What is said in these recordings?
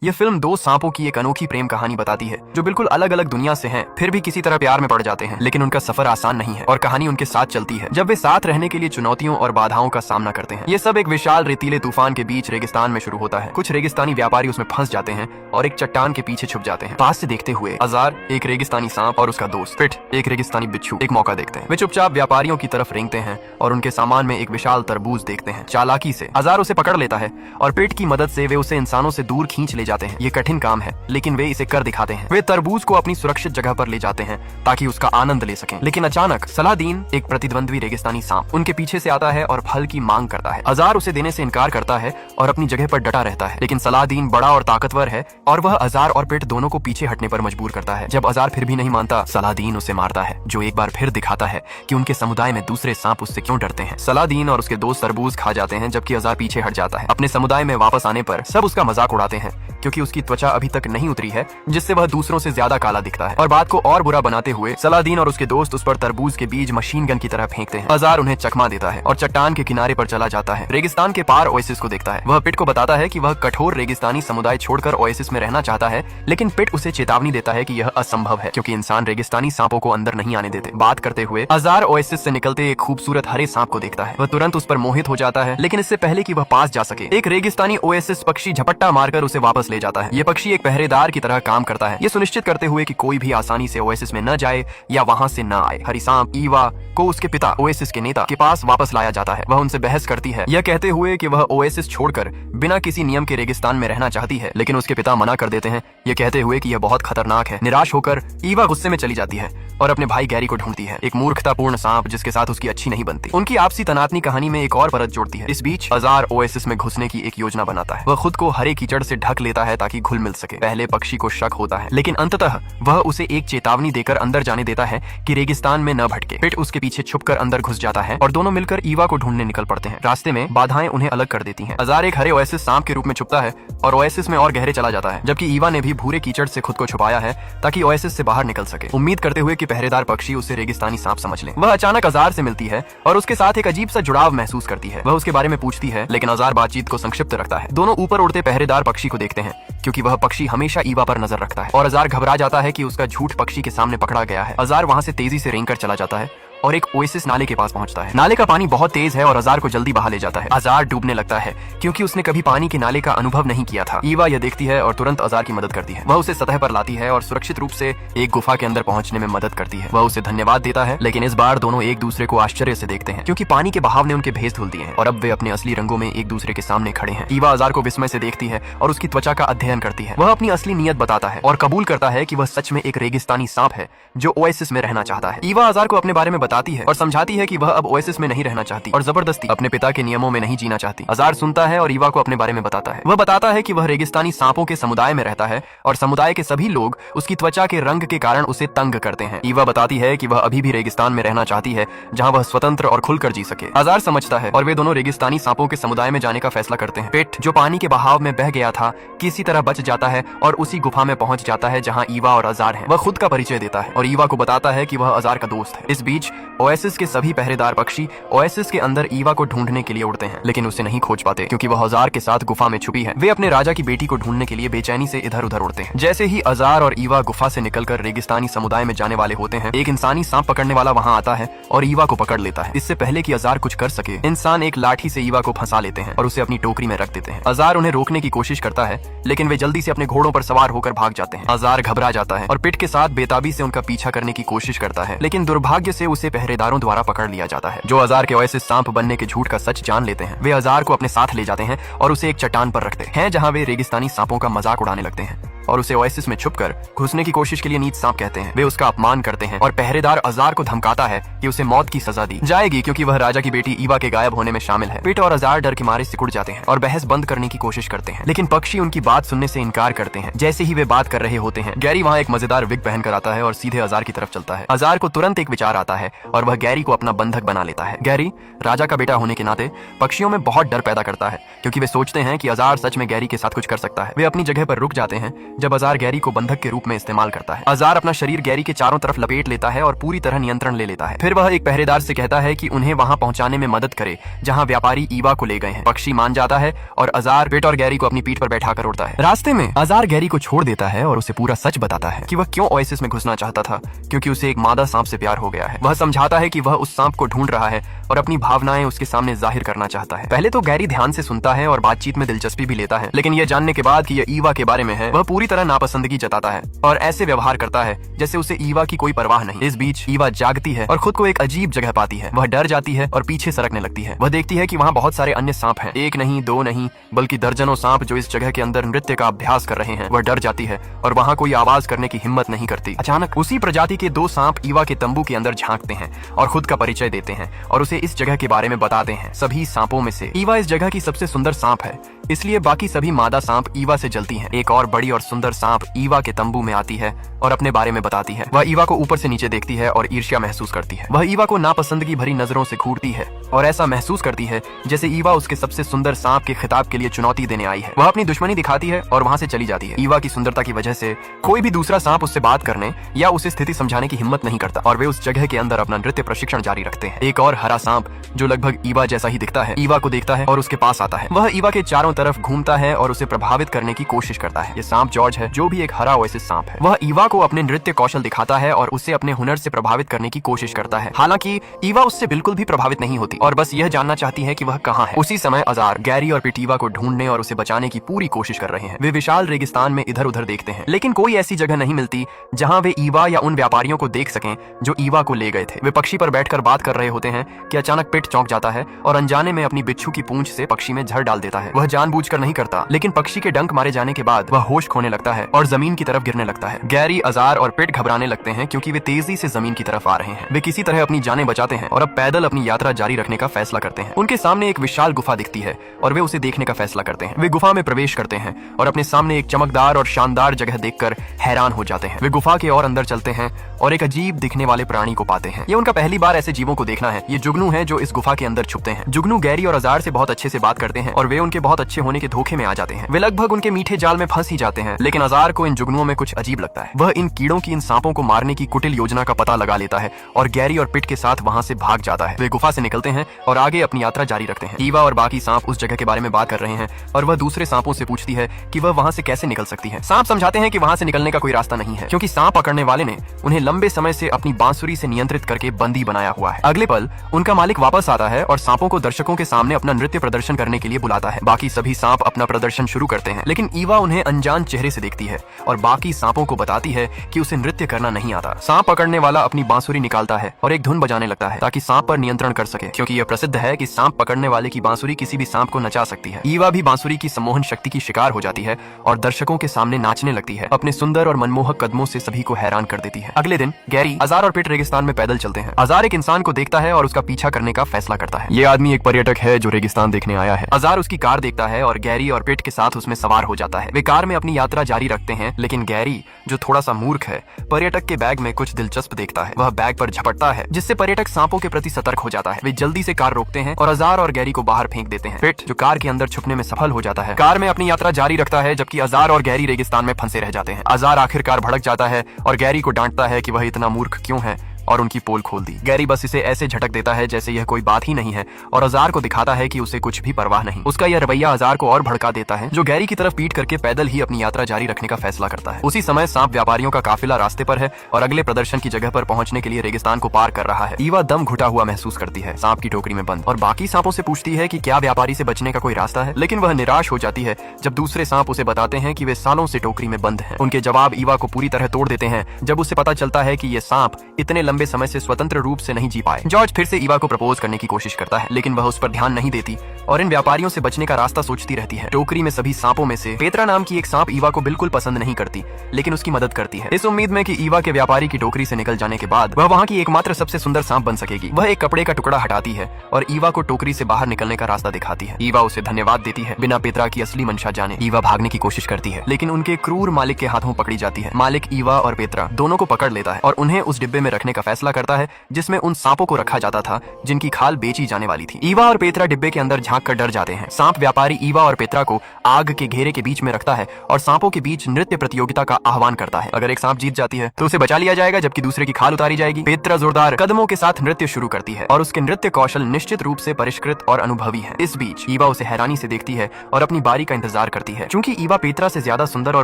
यह फिल्म दो सांपों की एक अनोखी प्रेम कहानी बताती है जो बिल्कुल अलग अलग दुनिया से हैं, फिर भी किसी तरह प्यार में पड़ जाते हैं। लेकिन उनका सफर आसान नहीं है और कहानी उनके साथ चलती है जब वे साथ रहने के लिए चुनौतियों और बाधाओं का सामना करते हैं। ये सब एक विशाल रेतीले तूफान के बीच रेगिस्तान में शुरू होता है। कुछ रेगिस्तानी व्यापारी उसमें फंस जाते हैं और एक चट्टान के पीछे छुप जाते हैं। पास से देखते हुए अजार, एक रेगिस्तानी सांप, और उसका दोस्त पिट, एक रेगिस्तानी बिच्छू, एक मौका देखते हैं। वे चुपचाप व्यापारियों की तरफ रेंगते हैं और उनके सामान में एक विशाल तरबूज देखते हैं। चालाकी से अजार उसे पकड़ लेता है और पिट की मदद से वे उसे इंसानों से दूर खींच ले जाते हैं। ये कठिन काम है लेकिन वे इसे कर दिखाते हैं। वे तरबूज को अपनी सुरक्षित जगह पर ले जाते हैं ताकि उसका आनंद ले सकें। लेकिन अचानक सलादीन, एक प्रतिद्वंद्वी रेगिस्तानी सांप, उनके पीछे से आता है और फल की मांग करता है। अजार उसे देने से इनकार करता है और अपनी जगह पर डटा रहता है। लेकिन सलादीन बड़ा और ताकतवर है और वह अजार और पिट दोनों को पीछे हटने पर मजबूर करता है। जब अजार फिर भी नहीं मानता, सलादीन उसे मारता है, जो एक बार फिर दिखाता है कि उनके समुदाय में दूसरे सांप उससे क्यों डरते हैं। सलादीन और उसके दोस्त तरबूज खा जाते हैं जबकि अजार पीछे हट जाता है। अपने समुदाय में वापस आने पर सब उसका मजाक उड़ाते हैं क्योंकि उसकी त्वचा अभी तक नहीं उतरी है, जिससे वह दूसरों से ज्यादा काला दिखता है। और बात को और बुरा बनाते हुए सलादीन और उसके दोस्त उस पर तरबूज के बीज मशीन गन की तरह फेंकते हैं। अजार उन्हें चकमा देता है और चट्टान के किनारे पर चला जाता है। रेगिस्तान के पार ओएसिस को देखता है। वह पिट को बताता है कि वह कठोर रेगिस्तानी समुदाय छोड़कर ओएसिस में रहना चाहता है, लेकिन पिट उसे चेतावनी देता है कि यह असंभव है क्योंकि इंसान रेगिस्तानी सांपों को अंदर नहीं आने देते। बात करते हुए अजार ओएसिस से निकलते एक खूबसूरत हरे सांप को देखता है। वह तुरंत उस पर मोहित हो जाता है, लेकिन इससे पहले कि वह पास जा सके, एक रेगिस्तानी ओएसिस पक्षी झपट्टा मारकर उसे वापस ले जाता है। ये पक्षी एक पहरेदार की तरह काम करता है, ये सुनिश्चित करते हुए कि कोई भी आसानी से ओएसिस में न जाए या वहां से न आए। हरी सांप ईवा को उसके पिता, ओएसिस के नेता, के पास वापस लाया जाता है। वह उनसे बहस करती है, यह कहते हुए कि वह ओएसिस छोड़कर बिना किसी नियम के रेगिस्तान में रहना चाहती है, लेकिन उसके पिता मना कर देते हैं, यह कहते हुए कि यह बहुत खतरनाक है। निराश होकर ईवा गुस्से में चली जाती है और अपने भाई गैरी को ढूंढती है, एक मूर्खतापूर्ण सांप जिसके साथ उसकी अच्छी नहीं बनती। उनकी आपसी तनातनी कहानी में एक और परत जोड़ती है। इस बीच अजार ओएसिस में घुसने की एक योजना बनाता है। वह खुद को हरे कीचड़ से ढक लेता है ताकि घुल मिल सके। पहले पक्षी को शक होता है, लेकिन अंततः वह उसे एक चेतावनी देकर अंदर जाने देता है कि रेगिस्तान में न भटके। पिट उसके पीछे छुपकर अंदर घुस जाता है और दोनों मिलकर ईवा को ढूंढने निकल पड़ते हैं। रास्ते में बाधाएं उन्हें अलग कर देती हैं। अजार एक हरे ओएसिस सांप के रूप में छुपता है और ओएसिस में और गहरे चला जाता है, जबकि ईवा ने भी भूरे कीचड़ से खुद को छुपाया है ताकि ओएसिस से बाहर निकल सके, उम्मीद करते हुए कि पहरेदार पक्षी उसे रेगिस्तानी सांप समझ ले। वह अचानक अजार से मिलती है और उसके साथ एक अजीब सा जुड़ाव महसूस करती है। वह उसके बारे में पूछती है, लेकिन अजार बातचीत को संक्षिप्त रखता है। दोनों ऊपर उड़ते पहरेदार पक्षी को देखते हैं क्योंकि वह पक्षी हमेशा ईवा पर नजर रखता है और अजार घबरा जाता है कि उसका झूठ पक्षी के सामने पकड़ा गया है। अजार वहां से तेजी से रेंगकर चला जाता है और एक ओएसिस नाले के पास पहुंचता है। नाले का पानी बहुत तेज है और अजार को जल्दी बहा ले जाता है। अजार डूबने लगता है क्योंकि उसने कभी पानी के नाले का अनुभव नहीं किया था। ईवा यह देखती है और तुरंत अजार की मदद करती है। वह उसे सतह पर लाती है और सुरक्षित रूप से एक गुफा के अंदर पहुंचने में मदद करती है। वह उसे धन्यवाद देता है, लेकिन इस बार दोनों एक दूसरे को आश्चर्य से देखते हैं क्योंकि पानी के बहाव ने उनके भेद धुल दिए हैं और अब वे अपने असली रंगों में एक दूसरे के सामने खड़े हैं। ईवा अजार को विस्मय से देखती है और उसकी त्वचा का अध्ययन करती है। वह अपनी असली नीयत बताता है और कबूल करता है कि वह सच में एक रेगिस्तानी सांप है जो ओएसिस में रहना चाहता है। ईवा अजार को अपने बारे में बताती है और समझाती है कि वह अब ओएसिस में नहीं रहना चाहती और जबरदस्ती अपने पिता के नियमों में नहीं जीना चाहती। अजार सुनता है और ईवा को अपने बारे में बताता है। वह बताता है कि वह रेगिस्तानी सांपों के समुदाय में रहता है और समुदाय के सभी लोग उसकी त्वचा के रंग के कारण उसे तंग करते हैं। ईवा बताती है कि वह अभी भी रेगिस्तान में रहना चाहती है जहां वह स्वतंत्र और खुलकर जी सके। अजार समझता है और वे दोनों रेगिस्तानी सांपों के समुदाय में जाने का फैसला करते हैं। पिट, जो पानी के बहाव में बह गया था, किसी तरह बच जाता है और उसी गुफा में पहुंच जाता है जहां ईवा और अजार हैं। वह खुद का परिचय देता है और ईवा को बताता है कि वह अजार का दोस्त है। इस बीच ओएसिस के सभी पहरेदार पक्षी ओएसिस के अंदर ईवा को ढूंढने के लिए उड़ते हैं, लेकिन उसे नहीं खोज पाते क्योंकि वह अजार के साथ गुफा में छुपी है। वे अपने राजा की बेटी को ढूंढने के लिए बेचैनी से इधर उधर उड़ते हैं। जैसे ही अजार और ईवा गुफा से निकलकर रेगिस्तानी समुदाय में जाने वाले होते हैं, एक इंसानी सांप पकड़ने वाला वहां आता है और ईवा को पकड़ लेता है। इससे पहले कि अजार कुछ कर सके, इंसान एक लाठी से ईवा को फंसा लेते हैं और उसे अपनी टोकरी में रख देते हैं। अजार उन्हें रोकने की कोशिश करता है, लेकिन वे जल्दी से अपने घोड़ों पर सवार होकर भाग जाते हैं। अजार घबरा जाता है और पिट के साथ बेताबी से उनका पीछा करने की कोशिश करता है, लेकिन दुर्भाग्य से उसे पहरेदारों द्वारा पकड़ लिया जाता है, जो अजार के ओएसिस सांप बनने के झूठ का सच जान लेते हैं। वे अजार को अपने साथ ले जाते हैं और उसे एक चट्टान पर रखते हैं जहां वे रेगिस्तानी सांपों का मजाक उड़ाने लगते हैं और उसे ओएसिस में छुपकर घुसने की कोशिश के लिए नीच सांप कहते हैं। वे उसका अपमान करते हैं और पहरेदार अजार को धमकाता है कि उसे मौत की सजा दी जाएगी क्योंकि वह राजा की बेटी ईवा के गायब होने में शामिल है। पिट और अजार डर के मारे सिकुड़ जाते हैं और बहस बंद करने की कोशिश करते हैं, लेकिन पक्षी उनकी बात सुनने से इनकार करते हैं। जैसे ही वे बात कर रहे होते हैं, गैरी वहाँ एक मजेदार विग पहनकर आता है और सीधे अजार की तरफ चलता है। अजार को तुरंत एक विचार आता है और वह गैरी को अपना बंधक बना लेता है। गैरी राजा का बेटा होने के नाते पक्षियों में बहुत डर पैदा करता है क्योंकि वे सोचते हैं कि अजार सच में गैरी के साथ कुछ कर सकता है। वे अपनी जगह पर रुक जाते हैं जब अजार गैरी को बंधक के रूप में इस्तेमाल करता है। अजार अपना शरीर गैरी के चारों तरफ लपेट लेता है और पूरी तरह नियंत्रण ले लेता है। फिर वह एक पहरेदार से कहता है कि उन्हें वहां पहुंचाने में मदद करे जहां व्यापारी ईवा को ले गए हैं। पक्षी मान जाता है और अजार पिट और गैरी को अपनी पीठ पर बैठाकर उड़ता है। रास्ते में अजार गैरी को छोड़ देता है और उसे पूरा सच बताता है कि वह क्यों ओएसिस में घुसना चाहता था, क्योंकि उसे एक मादा सांप से प्यार हो गया है। वह समझाता है कि वह उस सांप को ढूंढ रहा है और अपनी भावनाएं उसके सामने जाहिर करना चाहता है। पहले तो गैरी ध्यान से सुनता है और बातचीत में दिलचस्पी भी लेता है, लेकिन यह जानने के बाद कि यह ईवा के बारे में है, वह पूरी तरह नापसंदगी जताता है और ऐसे व्यवहार करता है जैसे उसे ईवा की कोई परवाह नहीं। इस बीच ईवा जागती है और खुद को एक अजीब जगह पाती है। वह डर जाती है और पीछे सरकने लगती है। वह देखती है कि वहाँ बहुत सारे अन्य सांप हैं, एक नहीं, दो नहीं, बल्कि दर्जनों सांप जो इस जगह के अंदर नृत्य का अभ्यास कर रहे हैं। वह डर जाती है और वहाँ कोई आवाज करने की हिम्मत नहीं करती। अचानक उसी प्रजाति के दो सांप ईवा के तंबू के अंदर झांकते हैं और खुद का परिचय देते हैं और उसे इस जगह के बारे में बताते हैं। सभी सांपों में से ईवा इस जगह की सबसे सुंदर सांप है, इसलिए बाकी सभी मादा सांप ईवा से जलती हैं। एक और बड़ी और सुंदर सांप ईवा के तंबू में आती है और अपने बारे में बताती है। वह ईवा को ऊपर से नीचे देखती है और ईर्ष्या महसूस करती है। वह ईवा को नापसंदगी भरी नजरों से घूरती है और ऐसा महसूस करती है जैसे ईवा उसके सबसे सुंदर सांप के खिताब के लिए चुनौती देने आई है। वह अपनी दुश्मनी दिखाती है और वहाँ से चली जाती है। ईवा की सुंदरता की वजह से कोई भी दूसरा सांप उससे बात करने या उसे स्थिति समझाने की हिम्मत नहीं करता और वे उस जगह के अंदर अपना नृत्य प्रशिक्षण जारी रखते हैं। एक और हरा सांप जो लगभग ईवा जैसा ही दिखता है, ईवा को देखता है और उसके पास आता है। वह ईवा के चारों तरफ घूमता है और उसे प्रभावित करने की कोशिश करता है। ये सांप जॉर्ज है, जो भी एक हरा ओएसिस सांप है। वह ईवा को अपने नृत्य कौशल दिखाता है और उसे अपने हुनर से प्रभावित करने की कोशिश करता है। हालांकि ईवा उससे बिल्कुल भी प्रभावित नहीं होती और बस यह जानना चाहती है कि वह कहाँ है। उसी समय अजार गैरी और पिट ईवा को ढूंढने और उसे बचाने की पूरी कोशिश कर रहे हैं। वे विशाल रेगिस्तान में इधर उधर देखते हैं, लेकिन कोई ऐसी जगह नहीं मिलती जहाँ वे ईवा या उन व्यापारियों को देख सकें जो ईवा को ले गए थे। वे पक्षी पर बैठकर बात कर रहे होते हैं कि अचानक पिट चौंक जाता है और अनजाने में अपनी बिच्छू की पूंछ से पक्षी में झर डाल देता है। वह जानबूझकर नहीं करता, लेकिन पक्षी के डंक मारे जाने के बाद वह होश खोने लगता है और जमीन की तरफ गिरने लगता है। गैरी, अजार और पिट घबराने लगते हैं क्योंकि वे तेजी से जमीन की तरफ आ रहे हैं। वे किसी तरह अपनी जानें बचाते हैं और अब पैदल अपनी यात्रा जारी रखने का फैसला करते हैं। उनके सामने एक विशाल गुफा दिखती है और वे उसे देखने का फैसला करते हैं। वे गुफा में प्रवेश करते हैं और अपने सामने एक चमकदार और शानदार जगह देखकर हैरान हो जाते हैं। वे गुफा के और अंदर चलते हैं और एक अजीब दिखने वाले प्राणी को पाते हैं। ये उनका पहली बार ऐसे जीवों को देखना है। ये जुगनू हैं जो इस गुफा के अंदर छुपते हैं। जुगनू गैरी और अजार से बहुत अच्छे से बात करते हैं और वे उनके बहुत अच्छे होने के धोखे में आ जाते हैं। वे लगभग उनके मीठे जाल में फंस ही जाते हैं, लेकिन अजार को इन जुगनुओं में कुछ अजीब लगता है। वह इन कीड़ों की, इन सांपों को मारने की कुटिल योजना का पता लगा लेता है और गैरी और पिट के साथ वहां से भाग जाता है। वे गुफा से निकलते हैं और आगे अपनी यात्रा जारी रखते हैं। ईवा और बाकी सांप उस जगह के बारे में बात कर रहे हैं और वह दूसरे सांपों से पूछती है कि वह वहां से कैसे निकल सकती है। सांप समझाते हैं कि वहां से निकलने का कोई रास्ता नहीं है, क्योंकि सांप पकड़ने वाले ने उन्हें लंबे समय से अपनी बांसुरी से नियंत्रित करके बंदी बनाया हुआ है। अगले पल उनका मालिक वापस आता है और सांपों को दर्शकों के सामने अपना नृत्य प्रदर्शन करने के लिए बुलाता है। बाकी सभी सांप अपना प्रदर्शन शुरू करते हैं, लेकिन ईवा उन्हें अनजान चेहरे से देखती है और बाकी सांपों को बताती है कि उसे नृत्य करना नहीं आता। सांप पकड़ने वाला अपनी बांसुरी निकालता है और एक धुन बजाने लगता है ताकि सांप पर नियंत्रण कर सके, क्योंकि यह प्रसिद्ध है कि सांप पकड़ने वाले की बांसुरी किसी भी सांप को नचा सकती है। ईवा भी बांसुरी की सम्मोहन शक्ति की शिकार हो जाती है और दर्शकों के सामने नाचने लगती है। अपने सुंदर और मनमोहक कदमों से सभी को हैरान कर देती है। अगले दिन गैरी, अजार और पिट रेगिस्तान में पैदल चलते हैं। अजार एक इंसान को देखता है और उसका पीछा करने का फैसला करता है। ये आदमी एक पर्यटक है जो रेगिस्तान देखने आया है। अजार उसकी कार देखता है और गैरी और पिट के साथ उसमें सवार हो जाता है। वे कार में अपनी यात्रा जारी रखते हैं, लेकिन गैरी, जो थोड़ा सा मूर्ख है, पर्यटक के बैग में कुछ दिलचस्प देखता है। वह बैग पर झपटता है, जिससे पर्यटक सांपों के प्रति सतर्क हो जाता है। वे जल्दी से कार रोकते हैं और अजार और गैरी को बाहर फेंक देते हैं। पिट, जो कार के अंदर छुपने में सफल हो जाता है, कार में अपनी यात्रा जारी रखता है, जबकि अजार और गैरी रेगिस्तान में फंसे रह जाते हैं। अजार आखिरकार भड़क जाता है और गैरी को डांटता है कि वह इतना मूर्ख क्यों है और उनकी पोल खोल दी। गैरी बस इसे ऐसे झटक देता है जैसे यह कोई बात ही नहीं है और अजार को दिखाता है कि उसे कुछ भी परवाह नहीं। उसका यह रवैया अजार को और भड़का देता है, जो गैरी की तरफ पीट करके पैदल ही अपनी यात्रा जारी रखने का फैसला करता है। उसी समय सांप व्यापारियों का काफिला रास्ते पर है और अगले प्रदर्शन की जगह पर पहुंचने के लिए रेगिस्तान को पार कर रहा है। ईवा दम घुटा हुआ महसूस करती है, सांप की टोकरी में बंद, और बाकी सांपों से पूछती है कि क्या व्यापारी से बचने का कोई रास्ता है, लेकिन वह निराश हो जाती है जब दूसरे सांप उसे बताते हैं कि वे सालों से टोकरी में बंद हैं। उनके जवाब ईवा को पूरी तरह तोड़ देते हैं जब उसे पता चलता है कि ये सांप इतने लंबे समय से स्वतंत्र रूप से नहीं जी पाए। जॉर्ज फिर से ईवा को प्रपोज करने की कोशिश करता है, लेकिन वह उस पर ध्यान नहीं देती और इन व्यापारियों से बचने का रास्ता सोचती रहती है। टोकरी में सभी सांपों में से पेत्रा नाम की एक सांप ईवा को बिल्कुल पसंद नहीं करती, लेकिन उसकी मदद करती है, इस उम्मीद में कि ईवा के व्यापारी की टोकरी से निकल जाने के बाद वह वहाँ की एकमात्र सबसे सुंदर सांप बन सकेगी। वह एक कपड़े का टुकड़ा हटाती है और ईवा को टोकरी से बाहर निकलने का रास्ता दिखाती है। ईवा उसे धन्यवाद देती है, बिना पेत्रा की असली मंशा जाने। ईवा भागने की कोशिश करती है, लेकिन उनके क्रूर मालिक के हाथों पकड़ी जाती है। मालिक ईवा और पेत्रा दोनों को पकड़ लेता है और उन्हें उस डिब्बे में रखने का फैसला करता है जिसमें उन सांपों को रखा जाता था जिनकी खाल बेची जाने वाली थी। ईवा और पेत्रा डिब्बे के अंदर झांक कर डर जाते हैं। सांप व्यापारी ईवा और पेत्रा को आग के घेरे के बीच में रखता है और सांपों के बीच नृत्य प्रतियोगिता का आह्वान करता है। अगर एक सांप जीत जाती है तो उसे बचा लिया जाएगा, जबकि दूसरे की खाल उतारी जाएगी। पेत्रा जोरदार कदमों के साथ नृत्य शुरू करती है और उसके नृत्य कौशल निश्चित रूप से परिष्कृत और अनुभवी है। इस बीच ईवा उसे हैरानी से देखती है और अपनी बारी का इंतजार करती है। चूंकि ईवा पेत्रा से ज्यादा सुंदर और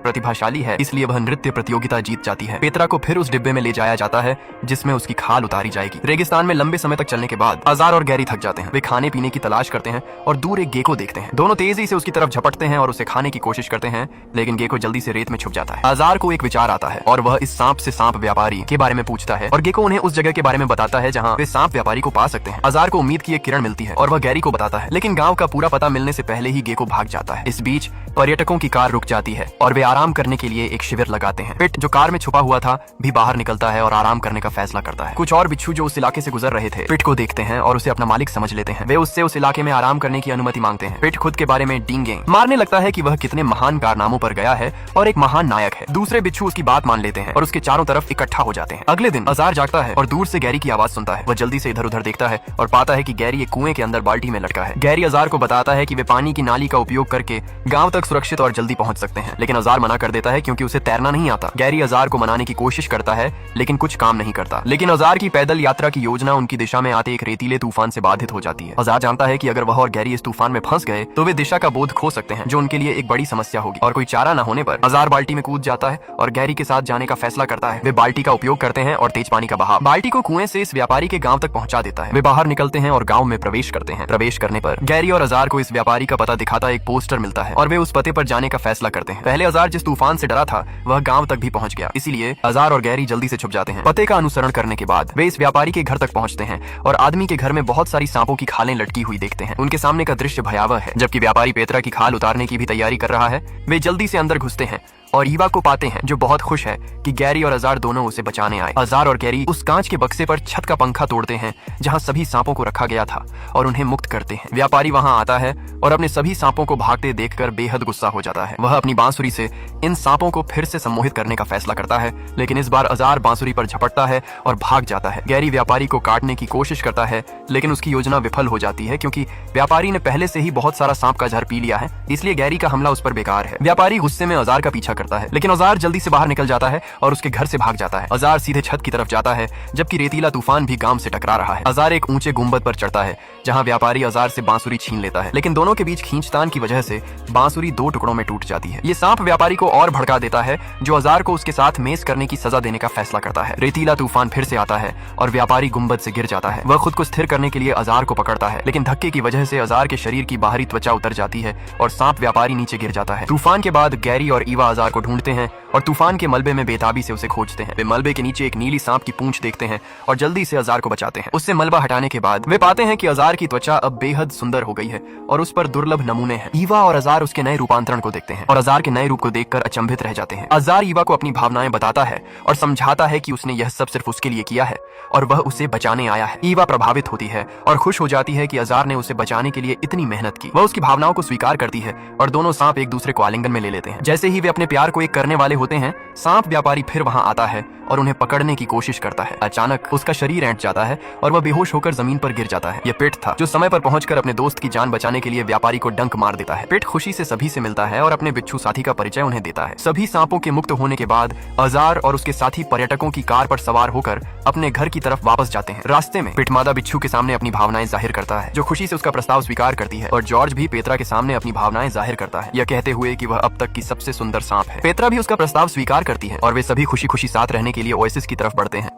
प्रतिभाशाली है, इसलिए वह नृत्य प्रतियोगिता जीत जाती है। पेत्रा को फिर उस डिब्बे में ले जाया जाता है जिसमें उसकी खाल उतारी जाएगी। रेगिस्तान में लंबे समय तक चलने के बाद अजार और गैरी थक जाते हैं। वे खाने पीने की तलाश करते हैं और दूर एक गेको देखते हैं। दोनों तेजी से उसकी तरफ झपटते हैं और उसे खाने की कोशिश करते हैं, लेकिन गेको जल्दी से रेत में छुप जाता है। अजार को एक विचार आता है और वह इस सांप से सांप व्यापारी के बारे में पूछता है और गेको उन्हें उस जगह के बारे में बताता है जहाँ वे सांप व्यापारी को पा सकते हैं। अजार को उम्मीद की एक किरण मिलती है और वह गैरी को बताता है, लेकिन गांव का पूरा पता मिलने से पहले ही गेको भाग जाता है। इस बीच पर्यटकों की कार रुक जाती है और वे आराम करने के लिए एक शिविर लगाते हैं। पिट, जो कार में छुपा हुआ था, भी बाहर निकलता है और आराम करने का फैसला करता है। कुछ और बिच्छू जो उस इलाके से गुजर रहे थे पिट को देखते हैं और उसे अपना मालिक समझ लेते हैं। वे उससे उस इलाके में आराम करने की अनुमति मांगते हैं। पिट खुद के बारे में डींगे मारने लगता है कि वह कितने महान कारनामों पर गया है और एक महान नायक है। दूसरे बिच्छू उसकी बात मान लेते हैं और उसके चारों तरफ इकट्ठा हो जाते हैं। अगले दिन अजार जागता है और दूर से गैरी की आवाज सुनता है। वह जल्दी से इधर उधर देखता है और पाता है कि गैरी एक कुएं के अंदर बाल्टी में लटका है। गैरी अजार को बताता है कि वे पानी की नाली का उपयोग करके गांव तक सुरक्षित और जल्दी पहुंच सकते हैं, लेकिन अजार मना कर देता है क्योंकि उसे तैरना नहीं आता। गैरी अजार को मनाने की कोशिश करता है लेकिन कुछ काम नहीं करता। लेकिन अजार की पैदल यात्रा की योजना उनकी दिशा में आते एक रेतीले तूफान से बाधित हो जाती है। अजार जानता है कि अगर वह और गैरी इस तूफान में फंस गए तो वे दिशा का बोध खो सकते हैं, जो उनके लिए एक बड़ी समस्या होगी। और कोई चारा न होने पर अजार बाल्टी में कूद जाता है और गैरी के साथ जाने का फैसला करता है। वे बाल्टी का उपयोग करते हैं और तेज पानी का बहाव बाल्टी को कुएं से इस व्यापारी के गांव तक पहुंचा देता है। वे बाहर निकलते हैं और गांव में प्रवेश करते हैं। प्रवेश करने पर गैरी और अजार को इस व्यापारी का पता दिखाता एक पोस्टर मिलता है और वे उस पते पर जाने का फैसला करते हैं। पहले अजार जिस तूफान से डरा था वह गांव तक भी पहुंच गया, इसीलिए अजार और गैरी जल्दी से छुप जाते हैं। पते का अनुसरण करने के बाद वे इस व्यापारी के घर तक पहुंचते हैं और आदमी के घर में बहुत सारी सांपों की खालें लटकी हुई देखते हैं। उनके सामने का दृश्य भयावह है। जबकि व्यापारी पेत्रा की खाल उतारने की भी तैयारी कर रहा है, वे जल्दी से अंदर घुसते हैं और ईवा को पाते हैं, जो बहुत खुश है कि गैरी और अजार दोनों उसे बचाने आए। अजार और गैरी उस कांच के बक्से पर छत का पंखा तोड़ते हैं जहां सभी सांपों को रखा गया था और उन्हें मुक्त करते हैं। व्यापारी वहां आता है और अपने सभी सांपों को भागते देखकर बेहद गुस्सा हो जाता है। वह अपनी बांसुरी से इन सांपों को फिर से सम्मोहित करने का फैसला करता है, लेकिन इस बार अजार बांसुरी पर झपटता है और भाग जाता है। गैरी व्यापारी को काटने की कोशिश करता है, लेकिन उसकी योजना विफल हो जाती है क्योंकि व्यापारी ने पहले से ही बहुत सारा सांप का जहर पी लिया है, इसलिए गैरी का हमला उस पर बेकार है। व्यापारी गुस्से में अजार का पीछा करता है, लेकिन अजार जल्दी से बाहर निकल जाता है और उसके घर से भाग जाता है। अजार सीधे छत की तरफ जाता है, जबकि रेतीला तूफान भी गांव से टकरा रहा है। अजार एक ऊंचे गुंबद पर चढ़ता है जहां व्यापारी अजार से बांसुरी छीन लेता है, लेकिन दोनों के बीच खींचतान की वजह से बांसुरी दो टुकड़ों में टूट जाती है। ये सांप व्यापारी को और भड़का देता है, जो अजार को उसके साथ मेस करने की सजा देने का फैसला करता है। रेतीला तूफान फिर से आता है और व्यापारी गुंबद से गिर जाता है। वह खुद को स्थिर करने के लिए अजार को पकड़ता है, लेकिन धक्के की वजह से अजार के शरीर की बाहरी त्वचा उतर जाती है और सांप व्यापारी नीचे गिर जाता है। तूफान के बाद गैरी और ईवा अजार को ढूंढते हैं और तूफान के मलबे में बेताबी से उसे खोजते हैं। वे मलबे के नीचे एक नीली सांप की पूंछ देखते हैं और जल्दी से अजार को बचाते हैं। उससे मलबा हटाने के बाद वे पाते हैं कि अजार की त्वचा अब बेहद सुंदर हो गई है और उस पर दुर्लभ नमूने हैं। ईवा और अजार उसके नए रूपांतरण को देखते हैं और अजार के नए रूप को देखकर अचंभित रह जाते हैं। अजार ईवा को अपनी भावनाएं बताता है और समझाता है कि उसने यह सब सिर्फ उसके लिए किया है और वह उसे बचाने आया है। ईवा प्रभावित होती है और खुश हो जाती है कि अजार ने उसे बचाने के लिए इतनी मेहनत की। वह उसकी भावनाओं को स्वीकार करती है और दोनों सांप एक दूसरे को आलिंगन में ले लेते हैं। जैसे ही वे अपने प्यार को एक करने वाले होते हैं, सांप व्यापारी फिर वहां आता है और उन्हें पकड़ने की कोशिश करता है। अचानक उसका शरीर ऐंठ जाता है और वह बेहोश होकर जमीन पर गिर जाता है। यह पिट था, जो समय पर पहुंचकर अपने दोस्त की जान बचाने के लिए व्यापारी को डंक मार देता है। पिट खुशी से सभी से मिलता है और अपने बिच्छू साथी का परिचय उन्हें देता है। सभी सांपों के मुक्त होने के बाद अजार और उसके साथी पर्यटकों की कार पर सवार होकर अपने घर की तरफ वापस जाते हैं। रास्ते में पिट मादा बिच्छू के सामने अपनी भावनाएं जाहिर करता है, जो खुशी से उसका प्रस्ताव स्वीकार करती है, और जॉर्ज भी पेत्रा के सामने अपनी भावनाएं जाहिर करता है, यह कहते हुए कि वह अब तक की सबसे सुंदर सांप है। पेत्रा भी उसका प्रस्ताव स्वीकार करती है और वे सभी खुशी खुशी साथ रहने के लिए ओएसिस की तरफ बढ़ते हैं।